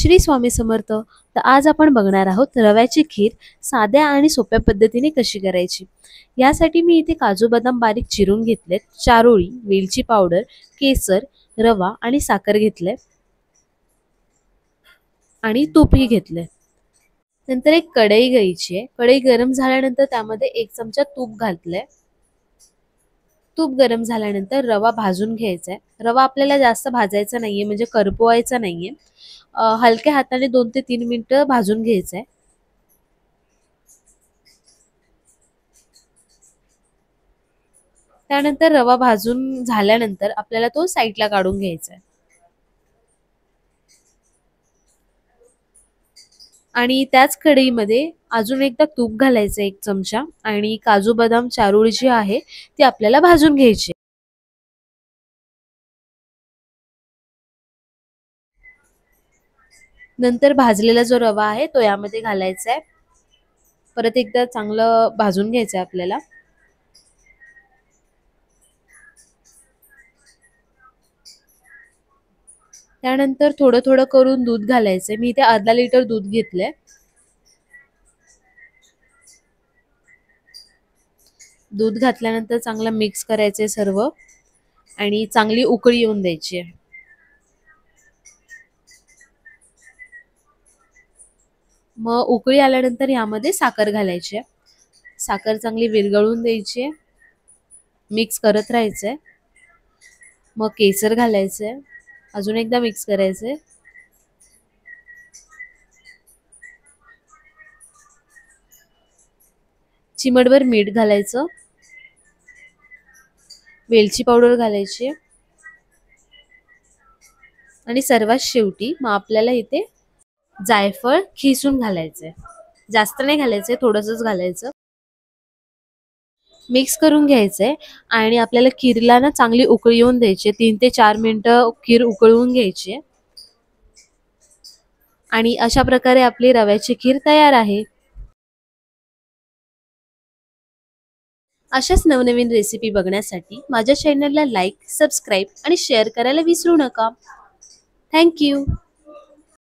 श्री स्वामी समर्थ. तर आज आपण बघणार आहोत रव्याची खीर साध्या आणि सोप्या पद्धतीने कशी करायची. यासाठी मी इथे काजू बदाम बारीक चिरून घेतलेत, चारोळी, वेलची पावडर, केसर, रवा आणि साखर घेतले आणि तूपही घेतले. नंतर एक कढई घ्यायची आहे. कढई गरम झाल्यानंतर त्यामध्ये 1 चमचा तूप घातले. तूप गरम झाल्यानंतर रवा भाजून घ्यायचा आहे. रवा आपल्याला जास्त भाजायचा नाहीये, म्हणजे करपवायचा नाहीये. हलक्या हाताने 2 ते 3 मिनिटं भाजून घ्यायचं आहे. त्यानंतर रवा भाजून झाल्यानंतर आपल्याला तो साईडला काढून घ्यायचा आहे. आणि त्याच कढईमध्ये अजून एकदा तूप घालायचं 1 चमचा आणि काजू बदाम चारोळी जी आहे ती आपल्याला भाजून घ्यायची. नंतर भाजलेला जो रवा आहे तो यामध्ये घालायचा आहे. परत एकदा चांगलं भाजून घ्यायचं आहे आपल्याला. त्यानंतर थोडं थोडं करून दूध घालायचंय. मी इथे अर्धा लिटर दूध घेतलंय. दूध घातल्यानंतर चांगलं मिक्स करायचंय सर्व आणि चांगली उकळी येऊन द्यायची आहे. मग उकळी आल्यानंतर यामध्ये साखर घालायची आहे. साखर चांगली विरघळून द्यायची आहे. मिक्स करत राहायचंय. मग केसर घालायचंय. अजून एकदा मिक्स करायचंय. चिमटभर मीठ घालायचं. वेलची पावडर घालायची आणि सर्वात शेवटी मग आपल्याला इथे जायफळ खिसून घालायचंय. जास्त नाही घालायचंय, थोडंसंच घालायचं. मिक्स करून घ्यायचंय आणि आपल्याला खीरला ना चांगली उकळी येऊन द्यायची. 3 ते 4 मिनिटं खीर उकळवून घ्यायची आणि अशा प्रकारे आपली रव्याची खीर तयार आहे. अशाच नवनवीन रेसिपी बघण्यासाठी माझ्या चॅनलला लाईक, सबस्क्राईब आणि शेअर करायला विसरू नका. Thank you.